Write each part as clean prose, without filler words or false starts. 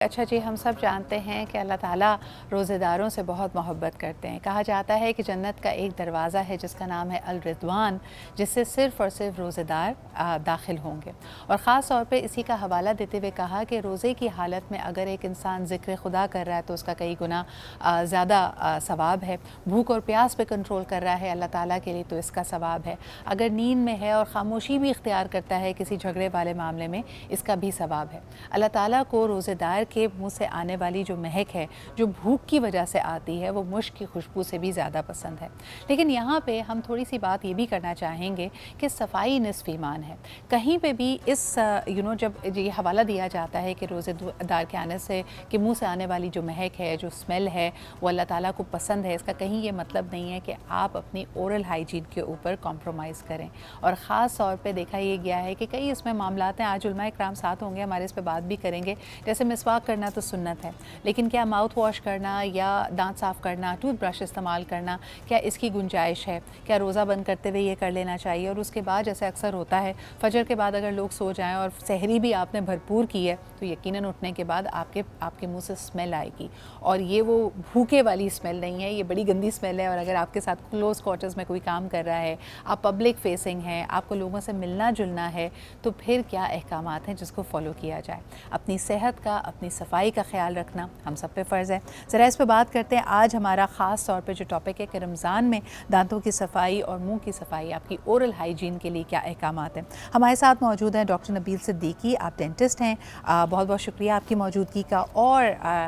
अच्छा जी, हम सब जानते हैं कि अल्लाह ताला रोज़ेदारों से बहुत मोहब्बत करते हैं। कहा जाता है कि जन्नत का एक दरवाज़ा है जिसका नाम है अल रिदवान, जिससे सिर्फ़ और सिर्फ रोज़ेदार दाखिल होंगे। और ख़ास तौर पे इसी का हवाला देते हुए कहा कि रोज़े की हालत में अगर एक इंसान ज़िक्र खुदा कर रहा है तो उसका कई गुना ज़्यादा सवाब है। भूख और प्यास पे कंट्रोल कर रहा है अल्लाह ताला के लिए तो इसका सवाब है। अगर नींद में है और ख़ामोशी भी इख्तियार करता है किसी झगड़े वाले मामले में, इसका भी सवाब है। अल्लाह ताला को रोज़ेदार के मुंह से आने वाली जो महक है, जो भूख की वजह से आती है, वो मुश्क की खुशबू से भी ज़्यादा पसंद है। लेकिन यहाँ पे हम थोड़ी सी बात ये भी करना चाहेंगे कि सफाई निस्फ़ ईमान है। कहीं पे भी इस जब ये हवाला दिया जाता है कि रोज़ेदार के आने से कि मुंह से आने वाली जो महक है, जो स्मेल है, वो अल्लाह ताला को पसंद है, इसका कहीं ये मतलब नहीं है कि आप अपनी ओरल हाइजीन के ऊपर कॉम्प्रोमाइज़ करें। और ख़ास तौर पे देखा ये गया है कि कई इसमें मामलात हैं, आज उलमा इकराम साथ होंगे, हमारे इस पे बात भी करेंगे। जैसे मिसवाक करना तो सुन्नत है, लेकिन क्या माउथ वॉश करना या दांत साफ़ करना, टूथब्रश इस्तेमाल करना, क्या इसकी गुंजाइश है? क्या रोज़ा बंद करते हुए ये कर लेना चाहिए? और उसके बाद जैसे अक्सर होता है फजर के बाद अगर लोग सो जाएं और सहरी भी आपने भरपूर की है तो यकीनन उठने के बाद आपके मुंह से स्मेल आएगी, और ये वो भूखे वाली स्मेल नहीं है, ये बड़ी गंदी स्मेल है। और अगर आपके साथ क्लोज़ क्वार्टर्स में कोई काम कर रहा है, आप पब्लिक फेसिंग हैं, आपको लोगों से मिलना जुलना है, तो फिर क्या अहकामात हैं जिसको फ़ॉलो किया जाए? अपनी सेहत का, अपनी सफाई का ख्याल रखना हम सब पे फ़र्ज़ है। ज़रा इस पे बात करते हैं। आज हमारा ख़ास तौर पे जो टॉपिक है कि रमज़ान में दांतों की सफाई और मुंह की सफाई, आपकी ओरल हाइजीन के लिए क्या अहकामात हैं। हमारे साथ मौजूद हैं डॉक्टर नबील सिद्दीकी, आप डेंटिस्ट हैं, बहुत बहुत शुक्रिया आपकी मौजूदगी का। और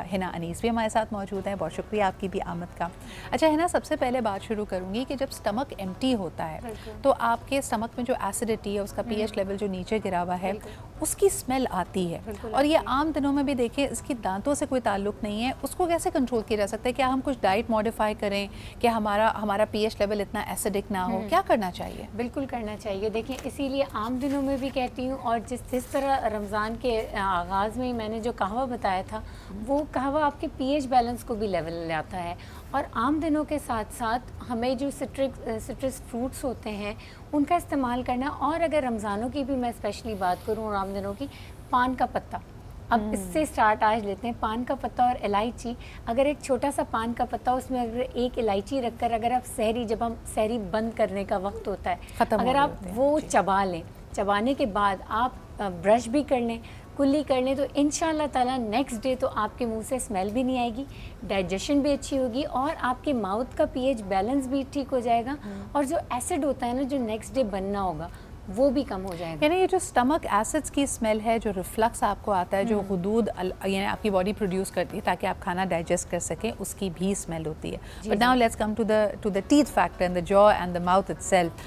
हिना अनीस भी हमारे साथ मौजूद हैं, बहुत शुक्रिया आपकी भी आमद का। अच्छा हिना, सबसे पहले बात शुरू करूँगी कि जब स्टमक एम्प्टी होता है तो आपके स्टमक में जो एसिडिटी है, उसका पीएच लेवल जो नीचे गिरा हुआ है, उसकी स्मेल आती है। और ये आम दिनों में भी देखिए, इसकी दांतों से कोई ताल्लुक नहीं है। उसको कैसे कंट्रोल किया जा सकता है? क्या हम कुछ डाइट मॉडिफाई करें कि हमारा पीएच लेवल इतना एसिडिक ना हो? क्या करना चाहिए? बिल्कुल करना चाहिए। देखिए, इसीलिए आम दिनों में भी कहती हूँ, और जिस तरह रमज़ान के आगाज़ में ही मैंने जो कहवा बताया था, वो कहवा आपके पीएच बैलेंस को भी लेवल लाता है। और आम दिनों के साथ साथ हमें जो सिट्रस फ्रूट्स होते हैं उनका इस्तेमाल करना। और अगर रमज़ानों की भी मैं स्पेशली बात करूँ और आम दिनों की, पान का पत्ता, अब इससे स्टार्ट आज लेते हैं। पान का पत्ता और इलायची, अगर एक छोटा सा पान का पत्ता, उसमें अगर एक इलायची रखकर, अगर आप जब हम सहरी बंद करने का वक्त होता है, अगर आप वो चबा लें, चबाने के बाद आप ब्रश भी कर लें, कुल्ली कर लें, तो इंशाल्लाह ताला नेक्स्ट डे तो आपके मुंह से स्मेल भी नहीं आएगी, डाइजेशन भी अच्छी होगी, और आपके माउथ का पीएच बैलेंस भी ठीक हो जाएगा। और जो एसिड होता है ना, जो नेक्स्ट डे बनना होगा, वो भी कम हो जाएगा। यानी ये जो स्टमक एसिड्स की स्मेल है, जो रिफ्लक्स आपको आता है, जो गुदूद यानी आपकी बॉडी प्रोड्यूस करती है ताकि आप खाना डाइजेस्ट कर सकें, उसकी भी स्मेल होती है। But now let's come to the teeth factor and the jaw and the mouth itself.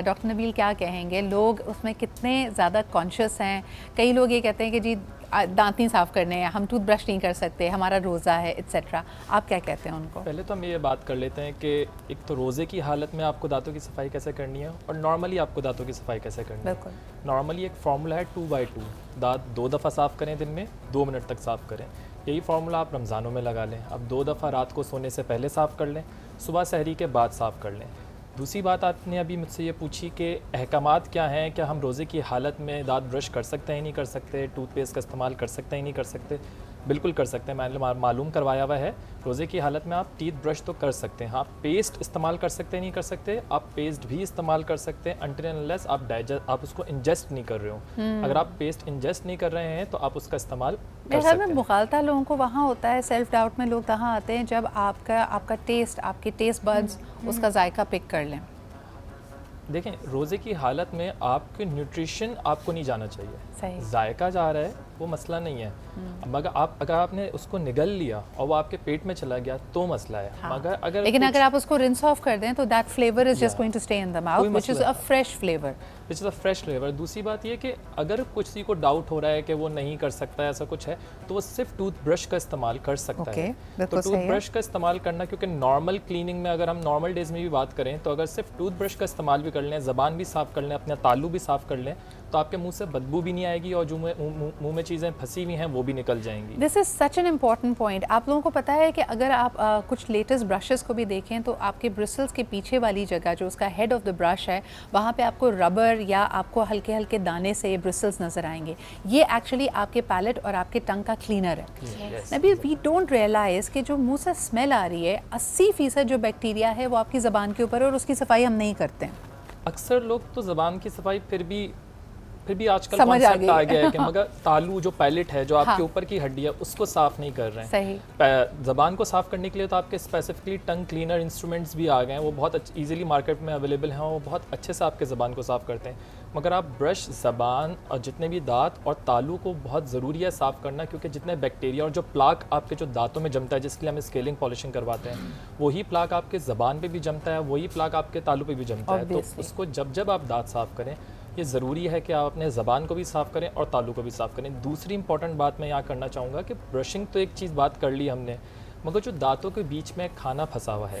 Doctor Nabeel, क्या कहेंगे, लोग उसमें कितने ज़्यादा कॉन्शियस हैं? कई लोग ये कहते हैं कि जी दांत नहीं साफ़ करने हैं, हम टूथब्रश नहीं कर सकते, हमारा रोज़ा है, एट्सेट्रा। आप क्या कहते हैं उनको? पहले तो हम ये बात कर लेते हैं कि एक तो रोज़े की हालत में आपको दांतों की सफाई कैसे करनी है, और नॉर्मली आपको दांतों की सफाई कैसे करनी है। बिल्कुल। नॉर्मली एक फार्मूला है 2/2, दांत 2 दफ़ा साफ़ करें, दिन में 2 मिनट तक साफ़ करें। यही फार्मूला आप रमज़ानों में लगा लें। अब 2 दफ़ा रात को सोने से पहले साफ़ कर लें, सुबह सहरी के बाद साफ़ कर लें। दूसरी बात आपने अभी मुझसे ये पूछी कि अहकामात क्या हैं, क्या हम रोज़े की हालत में दांत ब्रश कर सकते हैं, नहीं कर सकते, टूथपेस्ट का इस्तेमाल कर सकते हैं, नहीं कर सकते? बिल्कुल कर सकते हैं। मैंने मालूम करवाया हुआ है, रोज़े की हालत में आप टीथ ब्रश तो कर सकते हैं। आप पेस्ट इस्तेमाल कर सकते हैं, नहीं कर सकते? आप पेस्ट भी इस्तेमाल कर सकते हैं अनटिल एंड अनलेस आप उसको इंजेस्ट नहीं कर रहे हो। अगर आप पेस्ट इंजेस्ट नहीं कर रहे हैं तो आप उसका इस्तेमाल कर सकते हैं। मुगालता लोगों को वहाँ होता है, सेल्फ डाउट में लोग कहाँ आते हैं जब आपका टेस्ट, आपके टेस्ट बड्स उसका जायका पिक कर लें। देखें, रोज़े की हालत में आपके न्यूट्रिशन आपको नहीं जाना चाहिए, जायका जा रहा है वो मसला नहीं है। अब अगर आपने उसको निगल लिया और वो आपके पेट में चला गया तो मसला है। हाँ। अगर लेकिन अगर आप उसको रिंस ऑफ कर दें तो that flavour is just going to stay in the mouth, which is a fresh flavour. दूसरी बात ये कि अगर किसी को डाउट हो रहा है कि वो नहीं कर सकता है, ऐसा कुछ है, तो वो सिर्फ टूथब्रश का इस्तेमाल कर सकता है। तो टूथब्रश का इस्तेमाल करना, क्योंकि नॉर्मल क्लीनिंग में अगर हम नॉर्मल डेज में भी बात करें तो अगर सिर्फ टूथब्रश का इस्तेमाल भी कर लें, ज़बान भी साफ़ कर लें, अपने तालू भी साफ़ कर लें, तो आपके मुंह से बदबू भी नहीं आएगी, और जो मुंह में चीज़ें फंसी हुई हैं वो भी निकल जाएंगी। This is such an important point. आप लोगों को पता है कि अगर आप कुछ लेटेस्ट ब्रशेस को भी देखें तो आपके ब्रिसल्स के पीछे वाली जगह जो उसका हेड ऑफ द ब्रश है वहाँ पे आपको रबर या आपको हल्के हल्के दाने से ब्रिसल्स नज़र आएंगे। ये एक्चुअली आपके पैलेट और आपके टंग का क्लीनर है। अभी वी डोंट रियलाइज़ कि जो मुंह से स्मेल आ रही है 80% जो बैक्टीरिया है वो आपकी ज़बान के ऊपर है और उसकी सफाई हम नहीं करते हैं। अक्सर लोग तो ज़बान की सफाई फिर भी आजकल समझ कॉन्सेप्ट आ गया है कि मगर तालू जो पैलेट है जो आपके ऊपर की हड्डी है उसको साफ़ नहीं कर रहे हैं। सही। ज़बान को साफ़ करने के लिए तो आपके स्पेसिफिकली टंग क्लीनर इंस्ट्रूमेंट्स भी आ गए हैं, वो बहुत ईजिली मार्केट में अवेलेबल हैं, वो बहुत अच्छे से आपके ज़बान को साफ़ करते हैं। मगर आप ब्रश, ज़बान और जितने भी दांत और तालू को बहुत ज़रूरी है साफ़ करना, क्योंकि जितने बैक्टीरिया और जो प्लाक आपके जो दांतों में जमता है जिसके लिए हम स्केलिंग पॉलिशिंग करवाते हैं वही प्लाक आपके ज़बान पे भी जमता है, वही प्लाक आपके तालू पे भी जमता है। तो उसको जब आप दांत साफ़ करें ये ज़रूरी है कि आप अपने ज़बान को भी साफ़ करें और तालू को भी साफ़ करें। दूसरी इंपॉर्टेंट बात मैं यहाँ करना चाहूँगा कि ब्रशिंग तो एक चीज़ बात कर ली हमने, मगर जो दांतों के बीच में खाना फंसा हुआ है,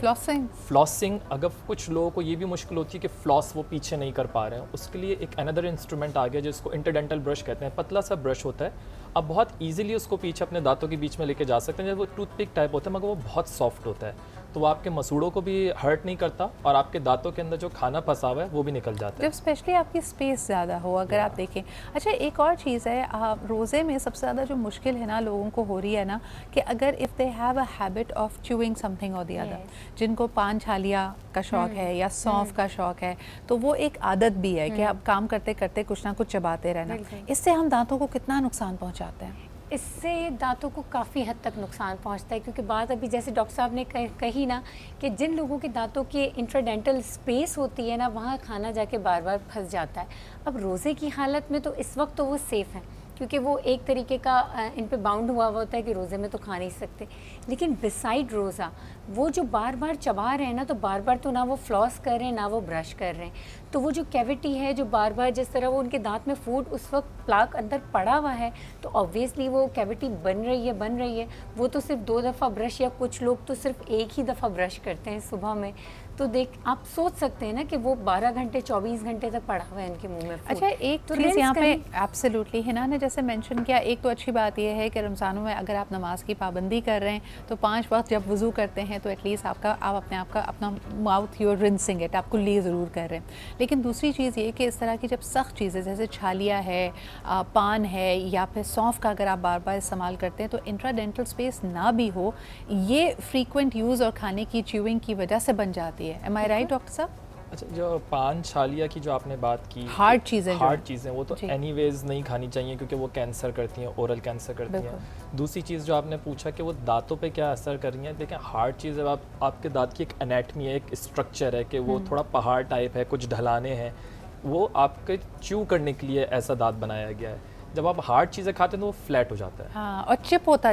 फ्लॉसिंग, अगर कुछ लोगों को ये भी मुश्किल होती है कि फ्लॉस वो पीछे नहीं कर पा रहे हैं, उसके लिए एक अनदर इंस्ट्रूमेंट आ गया जिसको इंटरडेंटल ब्रश कहते हैं। पतला सा ब्रश होता है, आप बहुत ईजिली उसको पीछे अपने दांतों के बीच में लेके जा सकते हैं। जब वो टूथपिक टाइप होता है मगर वो बहुत सॉफ्ट होता है, तो वो आपके मसूड़ों को भी हर्ट नहीं करता और आपके दांतों के अंदर जो खाना फंसा हुआ है वो भी निकल जाता है, जब स्पेशली आपकी स्पेस ज़्यादा हो। अगर आप देखें, अच्छा एक और चीज़ है, रोज़े में सबसे ज़्यादा जो मुश्किल है ना लोगों को हो रही है ना कि अगर if they have a habit of chewing something और द अदर, जिनको पान छालिया का शौक़ है या सौंफ का शौक़ है, तो वो एक आदत भी है कि आप काम करते करते कुछ ना कुछ चबाते रहना। इससे हम दांतों को कितना नुकसान पहुँचाते हैं? इससे दांतों को काफ़ी हद तक नुकसान पहुंचता है, क्योंकि बात अभी जैसे डॉक्टर साहब ने कही ना कि जिन लोगों के दांतों की इंट्राडेंटल स्पेस होती है ना वहाँ खाना जाके बार बार फंस जाता है। अब रोज़े की हालत में तो इस वक्त तो वो सेफ़ है, क्योंकि वो एक तरीके का इन पे बाउंड हुआ होता है कि रोज़े में तो खा नहीं सकते। लेकिन बिसाइड रोज़ा वो जो बार बार चबा रहे हैं ना, तो बार बार तो ना वो फ्लॉस कर रहे हैं ना वो ब्रश कर रहे हैं, तो वो जो कैविटी है जो बार बार जिस तरह वो उनके दांत में फूड उस वक्त प्लाक अंदर पड़ा हुआ है, तो ऑब्वियसली वो कैविटी बन रही है। वो तो सिर्फ 2 दफ़ा ब्रश, या कुछ लोग तो सिर्फ एक ही दफ़ा ब्रश करते हैं सुबह में, तो आप सोच सकते हैं ना कि वो 12 घंटे 24 घंटे तक पड़ा हुआ है इनके मुंह में फूड। अच्छा एक तो चीज़ यहाँ पे एब्सोल्युटली हिना ने जैसे मेंशन किया, एक तो अच्छी बात यह है कि रमज़ानों में अगर आप नमाज की पाबंदी कर रहे हैं तो 5 वक्त जब वज़ू करते हैं तो एटलीस्ट आप अपने आप का अपना माउथ यूर रिंसिंग इट, आप कुल्ली ज़रूर कर रहे हैं। लेकिन दूसरी चीज़ ये कि इस तरह की जब सख्त चीज़ें जैसे छालिया है, पान है या फिर सौंफ का अगर आप बार बार इस्तेमाल करते हैं तो इंट्राडेंटल स्पेस ना भी हो, ये फ्रीक्वेंट यूज़ और खाने की च्यूइंग की वजह से बन जाती है। एम आई राइट डॉक्टर साहब? अच्छा, जो पान छालिया की जो आपने बात की, हार्ड चीज़ें वो तो एनीवेज नहीं खानी चाहिए क्योंकि वो कैंसर करती हैं, ओरल कैंसर करती हैं। दूसरी चीज़ जो आपने पूछा कि वो दांतों पे क्या असर कर रही हैं, देखें हार्ड चीज़ है, आपके दांत की एक एनाटमी है, एक स्ट्रक्चर है कि वो थोड़ा पहाड़ टाइप है, कुछ ढलाने हैं, वो आपके च्यू करने के लिए ऐसा दांत बनाया गया है। जब आप हार्ड चीज़ें खाते हैं तो वो फ्लैट हो जाता है, हाँ, और चिप होता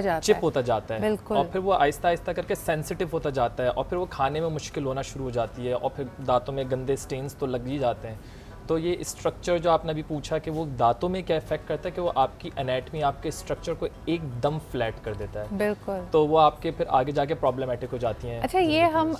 जाता है बिल्कुल। और फिर वो आहिस्ता आहिस्ता करके सेंसिटिव होता जाता है और फिर वो खाने में मुश्किल होना शुरू हो जाती है और फिर दांतों में गंदे स्टेन्स तो लग ही जाते हैं। तो ये स्ट्रक्चर जो आपने अभी पूछा कि वो दांतों में क्या इफेक्ट करता है कि वो आपकी एनाटमी, आपके स्ट्रक्चर को एकदम फ्लैट कर देता है, बिल्कुल, तो वो आपके फिर आगे जाके प्रॉब्लमेटिक हो जाती हैं। अच्छा, ये हम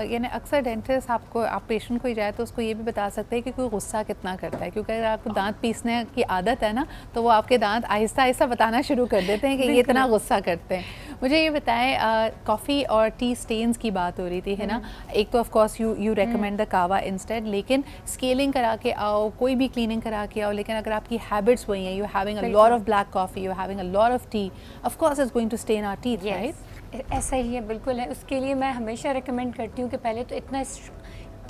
यानी अक्सर डेंटिस्ट आप पेशेंट को ही जाए तो उसको ये भी बता सकते हैं कि कोई गुस्सा कितना करता है, क्योंकि अगर आपको दांत पीसने की आदत है ना तो वो आपके दांत आहिस्ता आहिस्ता बताना शुरू कर देते हैं कि ये इतना गुस्सा करते हैं। मुझे ये बताएं, कॉफ़ी और टी स्टेन्स की बात हो रही थी है ना, एक तो of course you recommend the कावा इंस्टेड, लेकिन स्केलिंग करा के आओ, कोई भी क्लीनिंग करा के आओ, लेकिन अगर आपकी हैबिट्स वही हैं, you having a lot of black coffee, you having a lot of tea, of course it's going to stain our teeth, right? ऐसा ही है, बिल्कुल है। उसके लिए मैं हमेशा रिकमेंड करती हूँ कि पहले तो इतना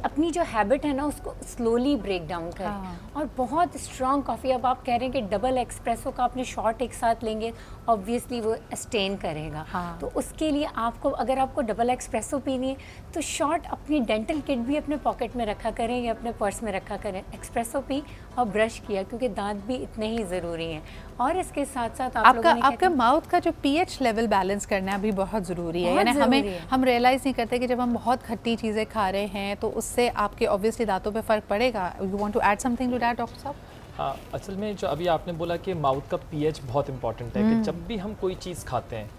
अपनी जो हैबिट है ना उसको स्लोली ब्रेक डाउन करें। हाँ। और बहुत स्ट्रॉन्ग कॉफ़ी, अब आप कह रहे हैं कि डबल एक्सप्रेसो का आपने शॉट एक साथ लेंगे, ऑब्वियसली वो स्टेन करेगा। हाँ। तो उसके लिए आपको, अगर आपको डबल एक्सप्रेसो पीनी है तो शॉट अपनी डेंटल किट भी अपने पॉकेट में रखा करें या अपने पर्स में रखा करें, एक्सप्रेसो पी और ब्रश किया, क्योंकि दांत भी इतने ही ज़रूरी हैं। और इसके साथ साथ आपका माउथ का जो पीएच लेवल बैलेंस करना भी बहुत ज़रूरी है। यानी हम रियलाइज़ नहीं करते कि जब हम बहुत खट्टी चीज़ें खा रहे हैं तो उससे आपके ऑब्वियसली दांतों पे फ़र्क पड़ेगा। You want to add something to that doctor साहब? हाँ, असल में जो अभी आपने बोला कि माउथ का पीएच बहुत इंपॉर्टेंट है, कि जब भी हम कोई चीज़ खाते हैं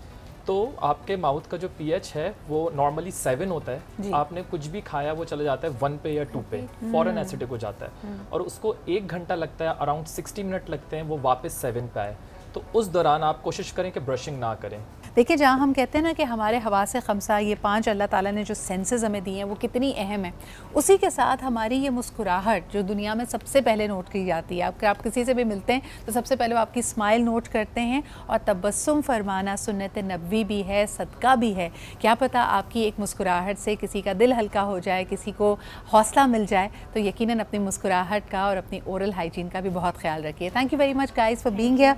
तो आपके माउथ का जो पीएच है वो नॉर्मली 7 होता है, आपने कुछ भी खाया वो चला जाता है 1 पे या 2 पे, फॉरन एसिडिक हो जाता है और उसको 1 घंटा लगता है, अराउंड 60 मिनट लगते हैं वो वापस 7 पे आए। तो उस दौरान आप कोशिश करें कि ब्रशिंग ना करें। देखिए, जहाँ हम कहते हैं ना कि हमारे हवासे खमसा, ये 5 अल्लाह ताला ने जो सेंसेस हमें दिए हैं वो कितनी अहम है, उसी के साथ हमारी ये मुस्कुराहट जो दुनिया में सबसे पहले नोट की जाती है। आप किसी से भी मिलते हैं तो सबसे पहले वो आपकी स्माइल नोट करते हैं, और तबस्सुम फरमाना सुन्नत नबवी भी है, सदका भी है। क्या पता आपकी एक मुस्कुराहट से किसी का दिल हल्का हो जाए, किसी को हौसला मिल जाए। तो यकीनन अपनी मुस्कुराहट का और अपनी ओरल हाइजीन का भी बहुत ख्याल रखिए। Thank you very much guys for being here.